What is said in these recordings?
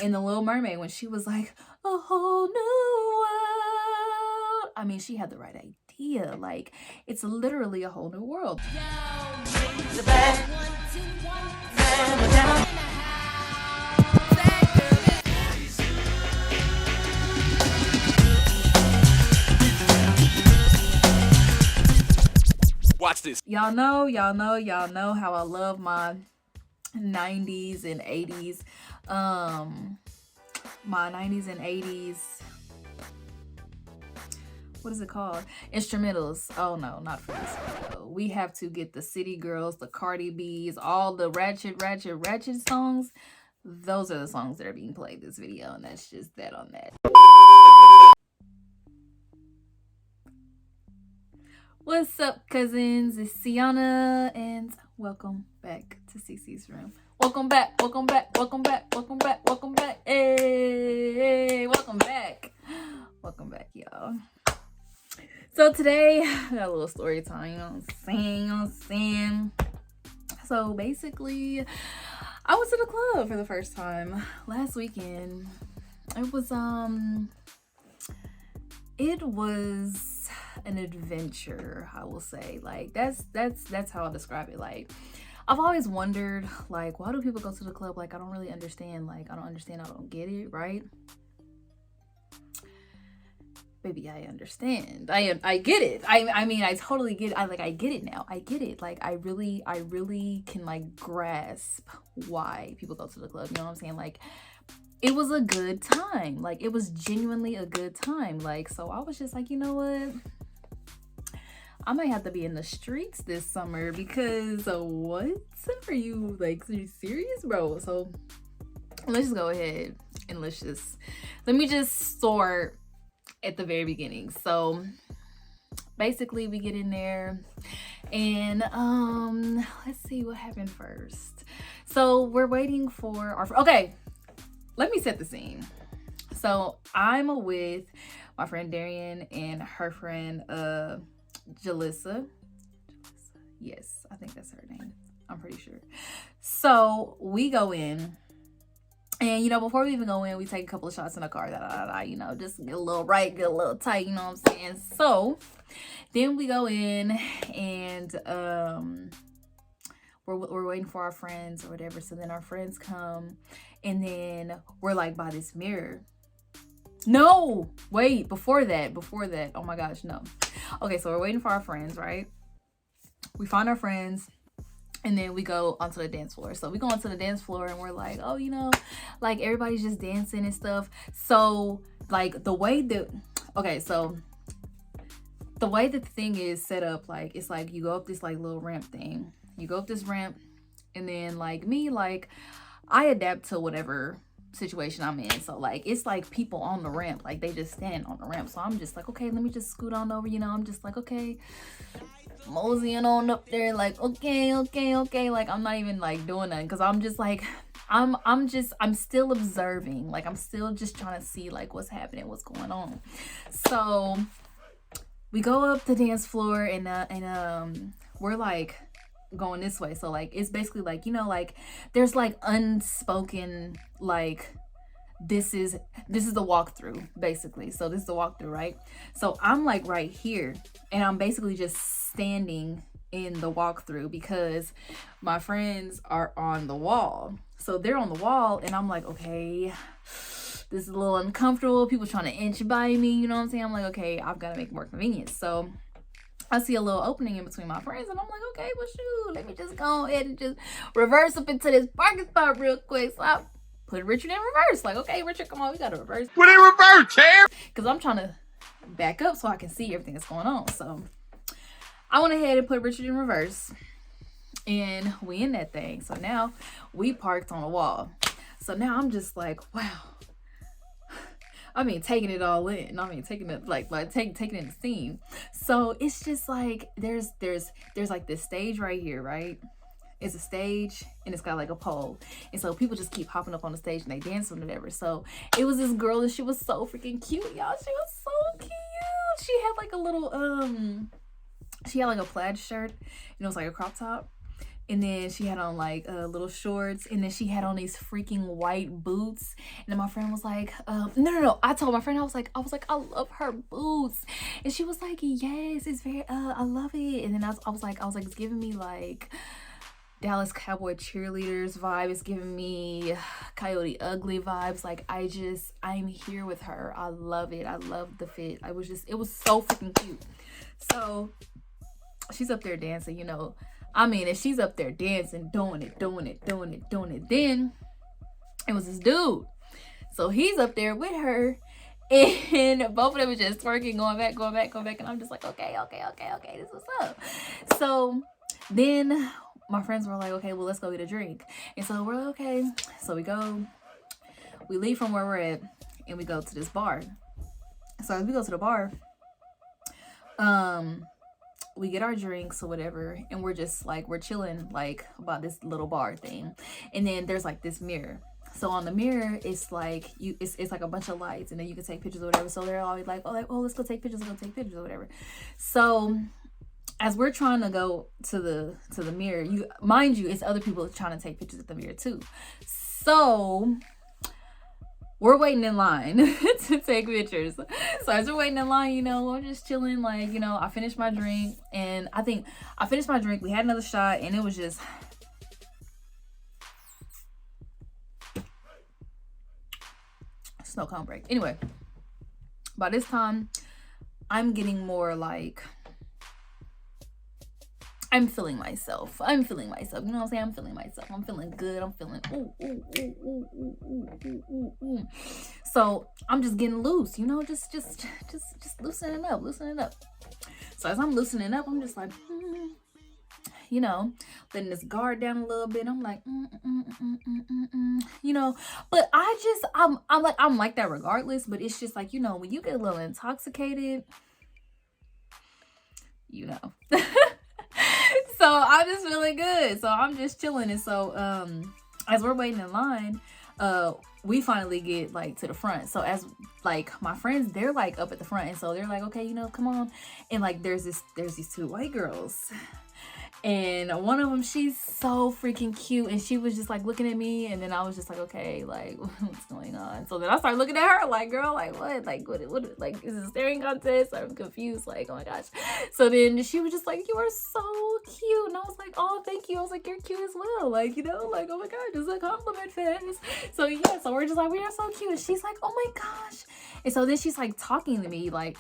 in The Little Mermaid when she was like, a whole new world. I mean, she had the right idea. Like, it's literally a whole new world. Watch this. Y'all know how I love my 90s and 80s. My 90s and 80s. What is it called? Instrumentals. Oh no, not for this video. We have to get the City Girls, the Cardi B's, all the ratchet songs. Those are the songs that are being played this video, and that's just that on that. What's up, cousins? It's Sienna, and welcome back to CC's room. Welcome back. Hey, welcome back. Welcome back, y'all. So today, I got a little story time, you know what I'm saying? So basically, I went to the club for the first time last weekend. It was an adventure, I will say. Like, that's how I describe it. Like, I've always wondered, like, why do people go to the club? Like, I don't really understand. Like, I don't get it, right? Baby, I understand. I get it. I mean, I totally get it. I get it now. I get it. Like, I really can, like, grasp why people go to the club. You know what I'm saying? Like, it was a good time. Like, it was genuinely a good time. Like, so I was just like, you know what? I might have to be in the streets this summer because what? Are you, like, are you serious, bro? So let's just go ahead and let me just start at the very beginning. So basically we get in there and let's see what happened first. So we're waiting for okay, let me set the scene. So I'm with my friend Darian and her friend Jalissa. Yes, I think that's her name. I'm pretty sure. So we go in, and you know, before we even go in, we take a couple of shots in the car, you know, just get a little right, get a little tight, you know what I'm saying? So then we go in and we're waiting for our friends or whatever. So then our friends come, and then we're like by this mirror. No, wait, before that, oh my gosh, no. Okay, so we're waiting for our friends, right? We find our friends, and then we go onto the dance floor. So we go onto the dance floor, and we're like, oh, you know, like, everybody's just dancing and stuff. So, like, the way that the thing is set up, like, it's like you go up this, like, little ramp thing. You go up this ramp, and then, like, me, like, I adapt to whatever situation I'm in. So, like, it's like people on the ramp, like, they just stand on the ramp. So I'm just like, okay, let me just scoot on over, you know. I'm just like, okay, moseying on up there, like, okay, like, I'm not even, like, doing nothing, because I'm just like, I'm still observing. Like, I'm still just trying to see, like, what's happening, what's going on. So we go up the dance floor, and we're like going this way. So, like, it's basically like, you know, like, there's like unspoken, like, this is the walkthrough, basically. So this is the walkthrough, right? So I'm like right here, and I'm basically just standing in the walkthrough because my friends are on the wall. So they're on the wall, and I'm like, okay, this is a little uncomfortable. People trying to inch by me, you know what I'm saying? I'm like, okay, I've got to make it more convenient. So I see a little opening in between my friends, and I'm like, okay, well, shoot, let me just go ahead and just reverse up into this parking spot real quick. So I put Richard in reverse. Like, okay, Richard, come on, we got to reverse. Put in reverse, champ! Because I'm trying to back up so I can see everything that's going on. So I went ahead and put Richard in reverse, and we in that thing. So now we parked on a wall. So now I'm just like, wow. I mean, taking it all in. I mean, taking it taking in the scene. So it's just like there's like this stage right here, right? It's a stage, and it's got like a pole, and so people just keep hopping up on the stage and they dance and whatever. So it was this girl, and she was so freaking cute, y'all. She was so cute. She had like a little she had like a plaid shirt, and it was like a crop top. And then she had on like little shorts, and then she had on these freaking white boots. And then my friend was like, no. I told my friend, I was like, I love her boots. And she was like, yes, it's very, I love it. And then I was like, it's giving me like Dallas Cowboy cheerleaders vibe. It's giving me Coyote Ugly vibes. Like, I'm here with her. I love it. I love the fit. It was so freaking cute. So she's up there dancing, you know. I mean, if she's up there dancing, doing it, then it was this dude. So he's up there with her, and both of them were just twerking, going back. And I'm just like, okay, this is what's up. So then my friends were like, okay, well, let's go get a drink. And so we're like, okay. So we leave from where we're at, and we go to this bar. So as we go to the bar, we get our drinks or whatever, and we're just like, we're chilling like about this little bar thing. And then there's like this mirror. So on the mirror, it's like it's like a bunch of lights, and then you can take pictures or whatever. So they're always like, oh, let's go take pictures or whatever. So as we're trying to go to the mirror, mind you, it's other people trying to take pictures at the mirror too. So we're waiting in line to take pictures. So as we're waiting in line, you know, we're just chilling. Like, you know, I finished my drink, and I think I finished my drink. We had another shot, and it was just, snow cone break. Anyway, by this time, I'm getting more like, I'm feeling myself. You know what I'm saying? I'm feeling myself. I'm feeling good. I'm feeling ooh. So I'm just getting loose, you know, just loosening up. So as I'm loosening up, I'm just like, you know, letting this guard down a little bit. I'm like, you know, but I'm like that regardless. But it's just like, you know, when you get a little intoxicated, you know. So I'm just feeling good. So I'm just chilling. And so as we're waiting in line, we finally get like to the front. So as like my friends, they're like up at the front, and so they're like, okay, you know, come on. And like there's these two white girls. And one of them, she's so freaking cute, and she was just like looking at me, and then I was just like, okay, like what's going on? So then I started looking at her like, girl, like what like is it a staring contest? I'm confused, like, oh my gosh. So then she was just like, you are so cute, and I was like, oh, thank you. I was like, you're cute as well, like, you know, like, oh my god, this is a compliment fest. So yeah, so we're just like, we are so cute, and she's like, oh my gosh. And so then she's like talking to me, like,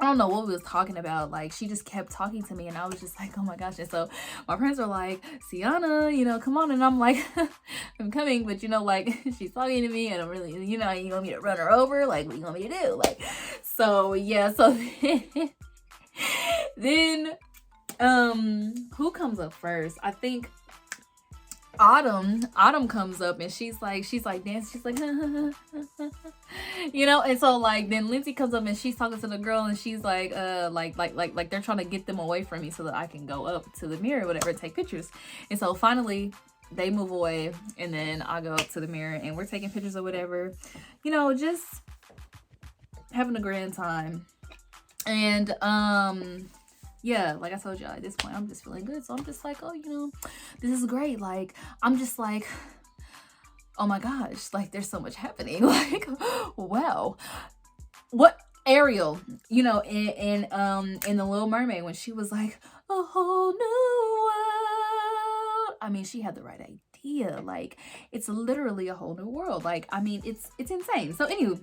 I don't know what we was talking about. Like, she just kept talking to me, and I was just like, oh my gosh. And so my friends were like, Sienna, you know, come on. And I'm like, I'm coming, but you know, like, she's talking to me, and I'm really, you know, you want me to run her over? Like, what do you want me to do? Like, so yeah, so then who comes up first? I think Autumn comes up, and she's like dancing, she's like you know. And so like then Lindsay comes up, and she's talking to the girl, and she's like like they're trying to get them away from me so that I can go up to the mirror or whatever and take pictures. And so finally they move away, and then I go up to the mirror, and we're taking pictures or whatever, you know, just having a grand time. And yeah, like I told y'all, at this point, I'm just feeling good. So I'm just like, oh, you know, this is great. Like, I'm just like, oh my gosh, like there's so much happening. Like, wow. What Ariel, you know, in The Little Mermaid, when she was like, a whole new world. I mean, she had the right idea. Like, it's literally a whole new world. Like, I mean, it's insane. So anyway,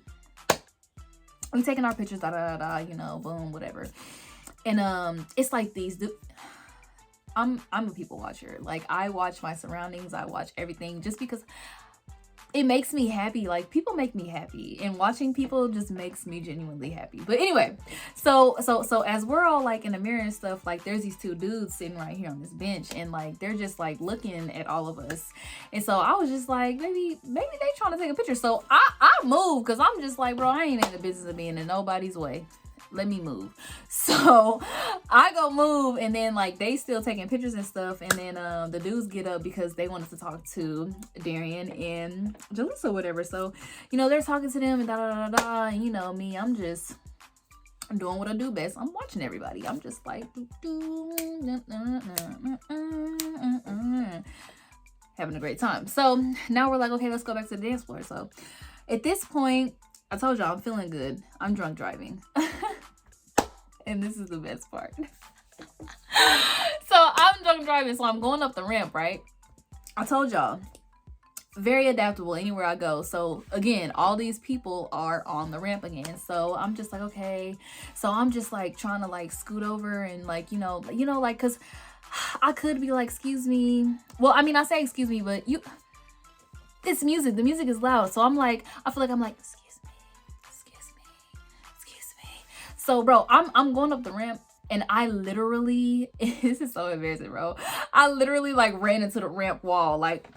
we taking our pictures, you know, boom, whatever. And it's like I'm a people watcher. Like, I watch my surroundings, I watch everything, just because it makes me happy. Like, people make me happy, and watching people just makes me genuinely happy. But anyway, so as we're all like in the mirror and stuff, like there's these two dudes sitting right here on this bench, and like they're just like looking at all of us. And so I was just like, maybe they trying to take a picture. So I moved, because I'm just like, bro, I ain't in the business of being in nobody's way. Let me move. So I go move, and then like they still taking pictures and stuff, and then the dudes get up because they wanted to talk to Darian and Jalissa or whatever. So, you know, they're talking to them, and and you know me, I'm just I'm doing what I do best. I'm watching everybody. I'm just like having a great time. So now we're like, okay, let's go back to the dance floor. So at this point, I told y'all I'm feeling good. I'm drunk driving. And this is the best part. So I'm drunk driving, so I'm going up the ramp, right? I told y'all, very adaptable anywhere I go. So again, all these people are on the ramp again. So I'm just like, okay. So I'm just like trying to like scoot over and like, you know, like, cause I could be like, excuse me. Well, I mean, I say excuse me, but the music is loud. So I'm like, I feel like I'm like, excuse me. So bro, I'm going up the ramp. And I literally, this is so embarrassing, bro. I literally like ran into the ramp wall, like,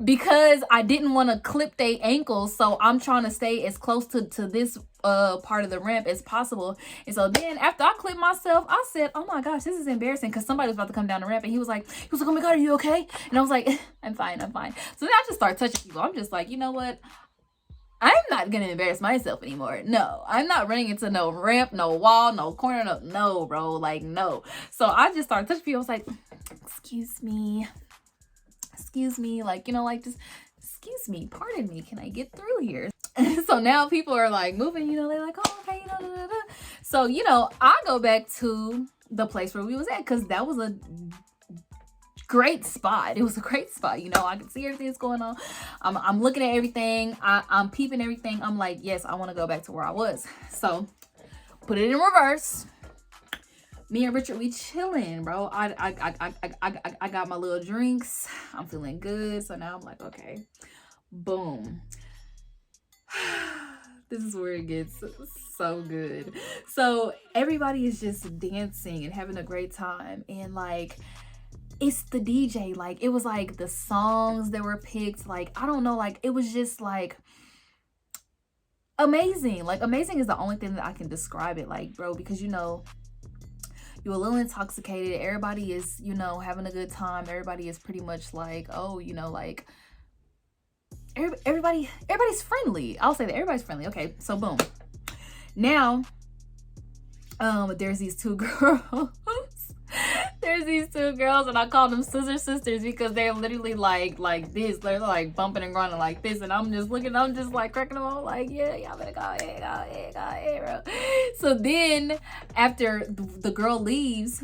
because I didn't want to clip their ankles. So I'm trying to stay as close to this part of the ramp as possible. And so then after I clipped myself, I said, oh my gosh, this is embarrassing, because somebody was about to come down the ramp, and he was like, oh my God, are you okay? And I was like, I'm fine. So then I just start touching people. I'm just like, you know what? I'm not gonna embarrass myself anymore. No, I'm not running into no ramp, no wall, no corner, no, bro, like, no. So I just started touching people. I was like, excuse me, like, you know, like, just excuse me, pardon me, can I get through here? So now people are like moving, you know, they're like, oh, okay, you know, da, da, da. So, you know, I go back to the place where we was at, because that was a great spot. It was a great spot. You know, I can see everything that's going on. I'm looking at everything. I'm peeping everything. I'm like, yes, I want to go back to where I was. So put it in reverse. Me and Richard, we chilling, bro. I got my little drinks. I'm feeling good. So now I'm like, okay, boom. This is where it gets so good. So everybody is just dancing and having a great time. And like, it's the DJ, like, it was like the songs that were picked, like, I don't know, like, it was just like amazing. Like, amazing is the only thing that I can describe it like, bro, because, you know, you're a little intoxicated, everybody is, you know, having a good time, everybody is pretty much like, oh, you know, like, everybody's friendly. I'll say that everybody's friendly. Okay, so boom, now there's these two girls. There's these two girls, and I call them scissor sisters, because they're literally like this. They're like bumping and grinding like this, and I'm just looking, I'm just like cracking them up, like, yeah, y'all better go ahead, bro. So then after the girl leaves,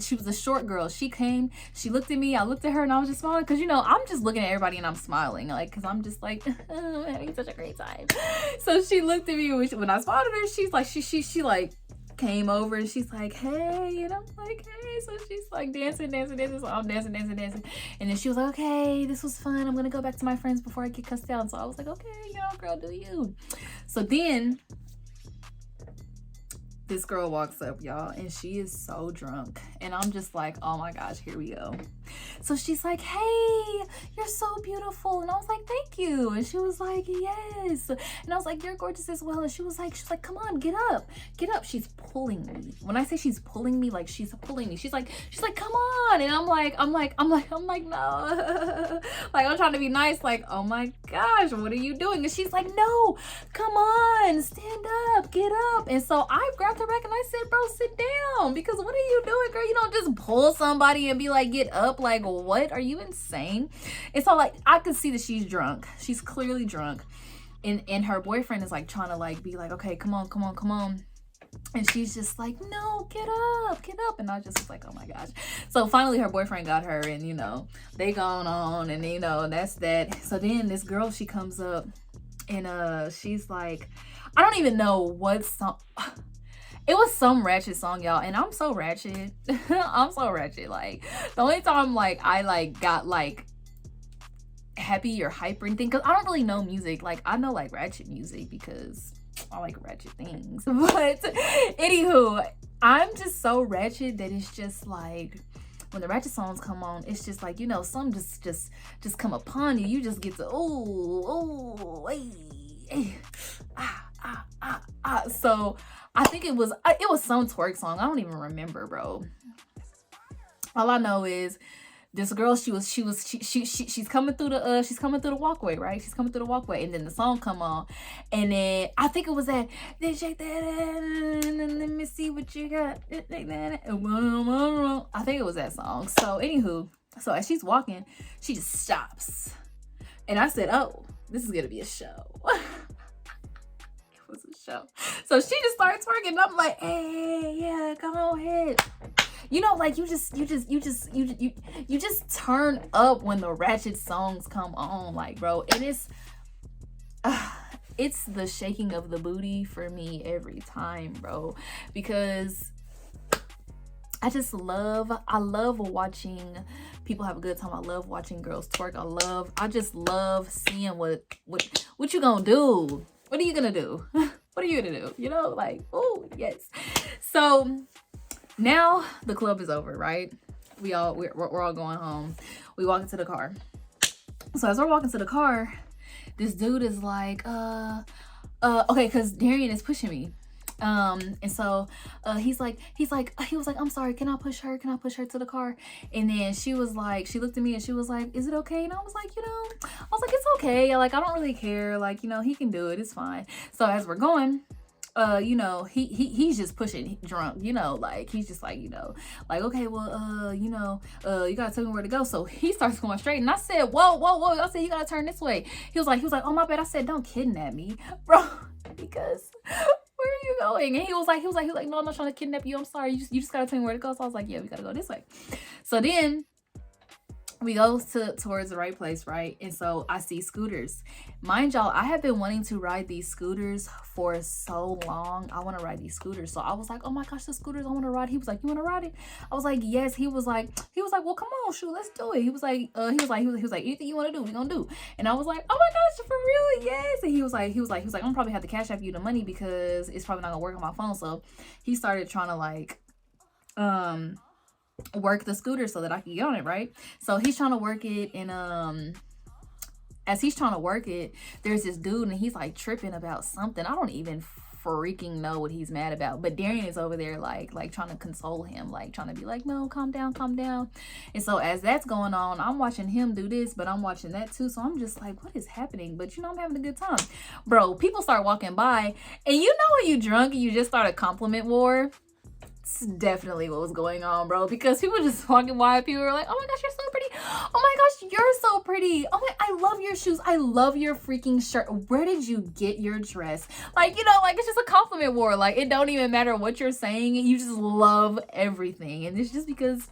she was a short girl. She came, she looked at me, I looked at her, and I was just smiling, because, you know, I'm just looking at everybody and I'm smiling, like, because I'm just like, I'm having such a great time. So she looked at me when I spotted her. She's like, she like came over, and she's like, hey, and I'm like, hey. So she's like dancing, so I'm dancing, and then she was like, okay, this was fun, I'm gonna go back to my friends before I get cussed out. So I was like, okay, you know, girl, do you. So then this girl walks up, y'all, and she is so drunk, and I'm just like, oh my gosh, here we go. So she's like, hey, you're so beautiful, and I was like, thank you. And she was like, yes. And I was like, you're gorgeous as well. And she was like, come on, get up. She's pulling me. When I say she's pulling me, like, she's pulling me. She's like, come on. And I'm like, no. Like, I'm trying to be nice, like, oh my gosh, what are you doing? And she's like, no, come on, stand up, get up. And so I grabbed her back and I said, bro, sit down, because what are you doing, girl? You don't just pull somebody and be like, get up. Like, what? Are you insane? And so, like, I could see that she's drunk. She's clearly drunk. And her boyfriend is like trying to like be like, okay, come on. And she's just like, no, get up. And I just was like, oh my gosh. So finally her boyfriend got her, and, you know, they gone on, and, you know, that's that. So then this girl, she comes up, and she's like, I don't even know what song. It was some ratchet song, y'all, and I'm so ratchet. I'm so ratchet. Like, the only time like I like got like happy or hyper and thing, because I don't really know music. Like, I know like ratchet music because I like ratchet things. But anywho, I'm just so ratchet that it's just like, when the ratchet songs come on, it's just like, you know, some just come upon you. You just get to So I think it was some twerk song. I don't even remember, bro. All I know is this girl, she's coming through the walkway, right? She's coming through the walkway, and then the song come on, and then I think it was that, then shake that ass, and let me see what you got. I think it was that song. So anywho, so as she's walking, she just stops, and I said, oh, this is gonna be a show. It was a show. So she just starts twerking, and I'm like, hey, yeah, go ahead. You know, like you just turn up when the ratchet songs come on, like, bro. And it's the shaking of the booty for me every time, bro, because I love watching people have a good time. I love watching girls twerk. I just love seeing what you gonna do. What are you gonna do? What are you gonna do? You know, like, oh yes. So now the club is over, right? We're all going home. We walk into the car. So as we're walking to the car, this dude is like, okay, because Darian is pushing me. And so he was like, I'm sorry, can I push her to the car? And then she was like, she looked at me and she was like, is it okay? And I was like, it's okay, like, I don't really care, like, he can do it, it's fine. So as we're going, he's just pushing drunk, like, he's just like, like, okay, well, you gotta tell me where to go. So he starts going straight, and I said, whoa, I said, you gotta turn this way. He was like, oh, my bad. I said, don't kidnap me, bro, because where are you going? And he was like, no, I'm not trying to kidnap you, I'm sorry, you just gotta tell me where to go. So I was like, yeah, we gotta go this way. So then we go towards the right place, right? And so I see scooters. Mind y'all, I have been wanting to ride these scooters for so long. I want to ride these scooters. So I was like, oh my gosh, the scooters, I want to ride. He was like, you want to ride it? I was like, yes. He was like, well, come on, shoot, let's do it. He was like, anything you want to do, we gonna do. And I was like, oh my gosh, for real, yes. And he was like, I'm gonna probably have to cash app you the money because it's probably not gonna work on my phone. So he started trying to like, work the scooter so that I can get on it, right? So he's trying to work it, and as he's trying to work it, there's this dude, and he's like tripping about something. I don't even freaking know what he's mad about, but Darian is over there like trying to console him, like trying to be like, no, calm down. And so as that's going on, I'm watching him do this, but I'm watching that too. So I'm just like, what is happening? But I'm having a good time, bro. People start walking by, and when you drunk and you just start a compliment war. Definitely what was going on, bro, because people just walking by, people were like, oh my gosh, you're so pretty, oh my gosh, you're so pretty, oh my, I love your shoes, I love your freaking shirt, where did you get your dress? Like, like, it's just a compliment war. Like, it don't even matter what you're saying, you just love everything. And it's just because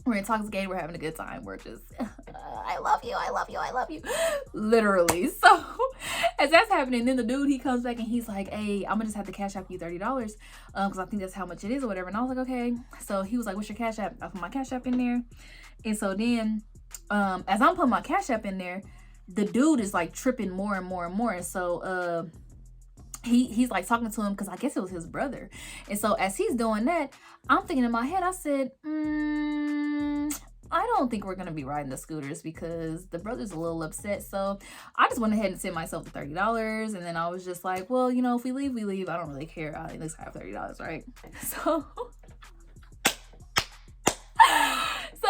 we're intoxicated, we're having a good time, we're just I love you, literally. So as that's happening, then the dude, he comes back and he's like, hey, I'm gonna just have to cash app you $30 because I think that's how much it is or whatever. And I was like, okay. So he was like, what's your cash app? I put my cash app in there. And so then as I'm putting my cash app in there, the dude is like tripping more and more and more. And so he's like talking to him because I guess it was his brother. And so as he's doing that, I'm thinking in my head, I said, I don't think we're gonna be riding the scooters because the brother's a little upset. So I just went ahead and sent myself the $30, and then I was just like, well, if we leave, we leave. I don't really care. I at least have $30, right? So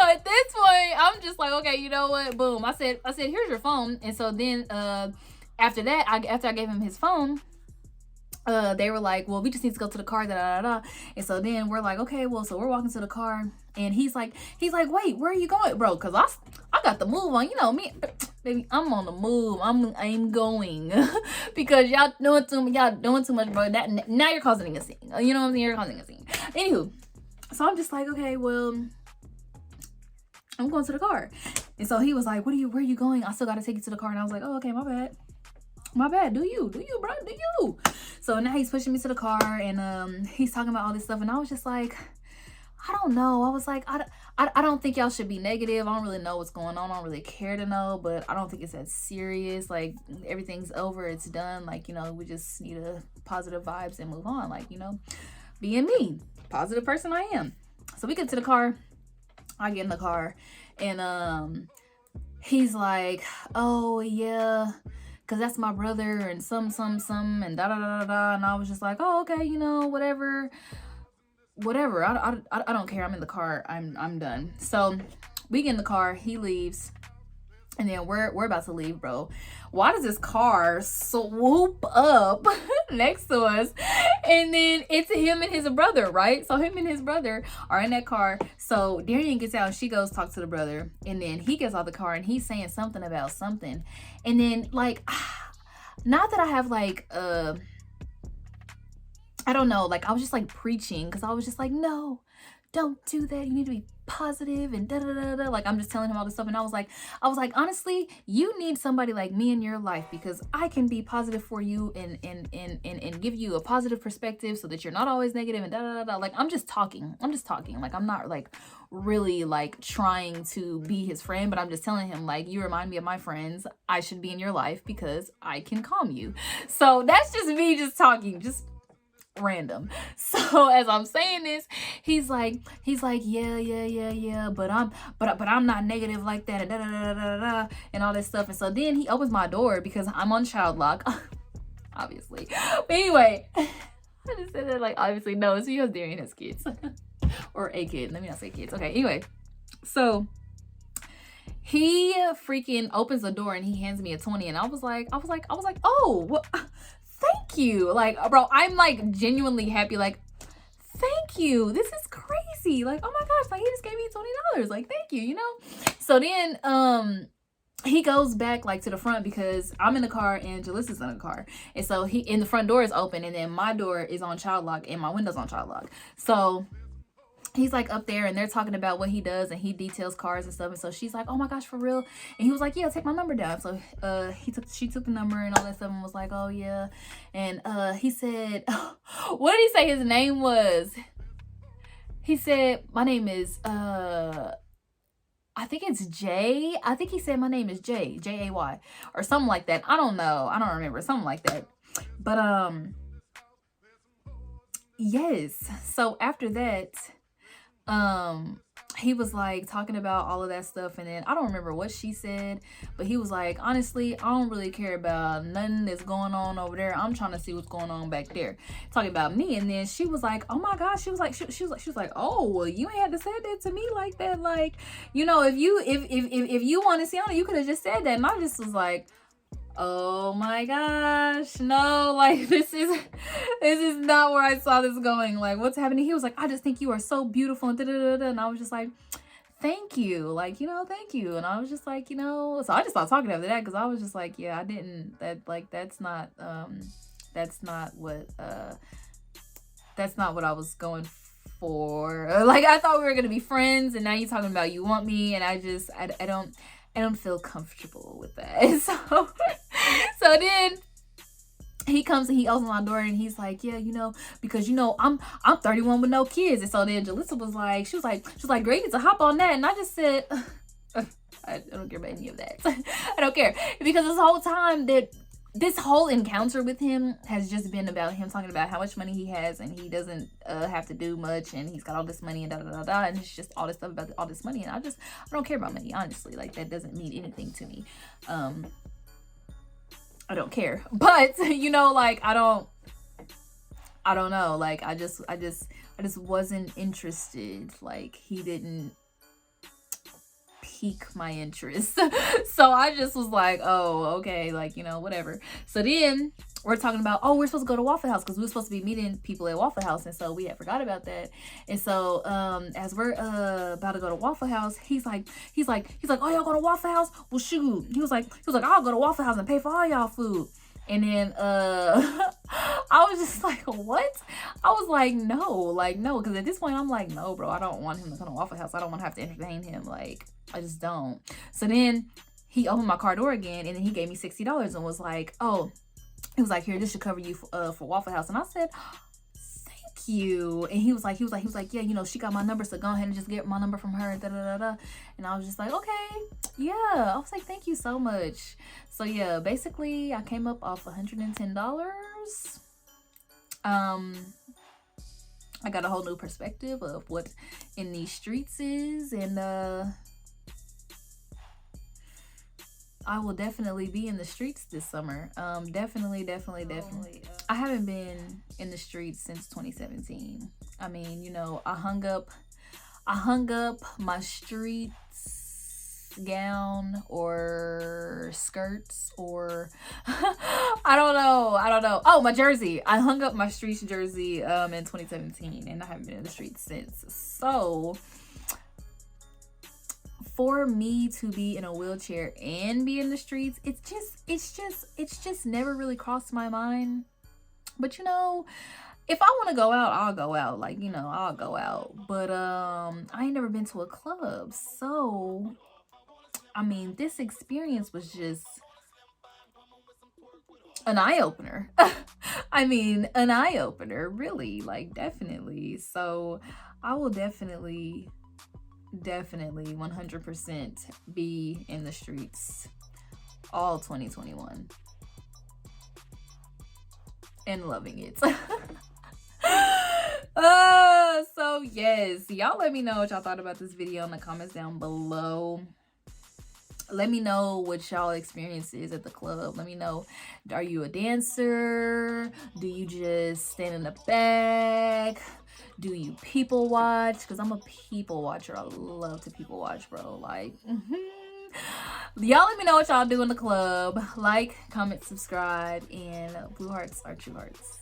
at this point, I'm just like, okay, you know what? Boom. I said, here's your phone. And so then after that, after I gave him his phone, they were like, well, we just need to go to the car, And so then we're like, okay, well, so we're walking to the car, and he's like, wait, where are you going, bro? Because I got the move on, me, baby, I'm on the move. I'm going because y'all doing too much, bro. Now you're causing a scene. You know what I'm saying? You're causing a scene. Anywho, so I'm just like, okay, well, I'm going to the car. And so he was like, where are you going? I still got to take you to the car. And I was like, oh, okay, my bad. Do you, bro? Do you? So now he's pushing me to the car, and he's talking about all this stuff, and I was just like, I don't know. I was like, I don't think y'all should be negative. I don't really know what's going on. I don't really care to know, but I don't think it's that serious. Like, everything's over. It's done. Like, we just need a positive vibes and move on. Like, being me, positive person I am. So we get to the car. I get in the car, and he's like, oh yeah, because that's my brother, and some and da. And I was just like, oh, okay, whatever. I don't care. I'm in the car. I'm done. So We get in the car, he leaves, and then we're about to leave, bro. Why does this car swoop up next to us? And then it's him and his brother, right? So him and his brother are in that car. So Darian gets out and she goes talk to the brother. And then he gets out the car and he's saying something about something. And then like, not that I have like, I don't know, like I was just like preaching because I was just like, no, don't do that. You need to be positive and da da da da. Like I'm just telling him all this stuff, and I was like, honestly, you need somebody like me in your life because I can be positive for you and give you a positive perspective so that you're not always negative and da da da da. Like I'm just talking. Like I'm not like really like trying to be his friend, but I'm just telling him like you remind me of my friends. I should be in your life because I can calm you. So that's just me just talking, just random. So as I'm saying this, he's like yeah, but I'm not negative like that and da da da da da and all this stuff. And so then he opens my door because I'm on child lock, obviously. But anyway, I just said that like obviously no, it's because Darian has kids or a kid. Let me not say kids. Okay, anyway, so he freaking opens the door and he hands me a 20, and I was like, oh, what? Thank you. Like, bro, I'm like genuinely happy. Like, thank you. This is crazy. Like, oh my gosh, like he just gave me $20. Like, thank you, you know? So then he goes back like to the front because I'm in the car and Jalissa's in the car. And so the front door is open, and then my door is on child lock and my window's on child lock. So he's like up there and they're talking about what he does and he details cars and stuff. And so she's like, oh my gosh, for real? And he was like, yeah, take my number down. So she took the number and all that stuff and was like, oh yeah. And he said, what did he say his name was? He said, my name is I think it's Jay. I think he said my name is Jay, Jay, or something like that. I don't know. I don't remember. Something like that. But yes. So after that, he was like talking about all of that stuff, and then I don't remember what she said, but he was like, honestly, I don't really care about nothing that's going on over there. I'm trying to see what's going on back there, talking about me. And then she was like, oh my gosh, she was like, oh well, you ain't had to say that to me like that. Like, you know, if you want to see on it, you could have just said that. And I just was like, oh my gosh, no, like this is not where I saw this going. Like, what's happening? He was like, I just think you are so beautiful and da-da-da-da. And I was just like, thank you, like, you know, thank you. And I was just like, you know, so I just stopped talking after that because I was just like, yeah, I didn't, that's not what I was going for. Like, I thought we were gonna be friends, and now you're talking about you want me, and I don't feel comfortable with that. So then he comes and he opens my door and he's like, yeah, you know, because you know I'm 31 with no kids. And so then Jalissa was like, she was like, great to hop on that. And I just said, I don't care about any of that. I don't care, because this whole time that this whole encounter with him has just been about him talking about how much money he has and he doesn't have to do much and he's got all this money and da da da da, and it's just all this stuff about all this money, and I don't care about money, honestly. Like, that doesn't mean anything to me. I don't care, but you know, like I don't know, like I just wasn't interested. Like, he didn't pique my interest. So I just was like, oh, okay, like, you know, whatever. So then we're talking about, oh, we're supposed to go to Waffle House because we were supposed to be meeting people at Waffle House, and so we had forgot about that. And so as we're about to go to Waffle House, he's like, oh, y'all go to Waffle House? Well, shoot. He was like, I'll go to Waffle House and pay for all y'all food. And then I was just like, what? I was like, no, because at this point I'm like, no, bro, I don't want him to come to Waffle House. I don't want to have to entertain him. Like, I just don't. So then he opened my car door again, and then he gave me $60 and was like, oh, he was like, here, this should cover you for Waffle House. And I said, thank you. And he was like, yeah, you know, she got my number, so go ahead and just get my number from her. Da da da da. And I was just like, okay, yeah. I was like, thank you so much. So yeah, basically I came up off $110. I got a whole new perspective of what in these streets is, and I will definitely be in the streets this summer. Definitely. I haven't been in the streets since 2017. I mean, you know, I hung up my streets gown or skirts or I don't know. Oh, my jersey. I hung up my streets jersey in 2017 and I haven't been in the streets since. So for me to be in a wheelchair and be in the streets, it's just never really crossed my mind. But you know, if I want to go out, I'll go out. Like, you know, I'll go out. But I ain't never been to a club. So, I mean, this experience was just an eye opener. I mean, an eye opener, really, like definitely. So, I will definitely 100% be in the streets all 2021 and loving it. So yes, y'all let me know what y'all thought about this video in the comments down below. Let me know what y'all experience is at the club. Let me know, are you a dancer? Do you just stand in the back? Do you people watch? Because I'm a people watcher. I love to people watch, bro. Like, y'all let me know what y'all do in the club. Like, comment, subscribe, and blue hearts are true hearts.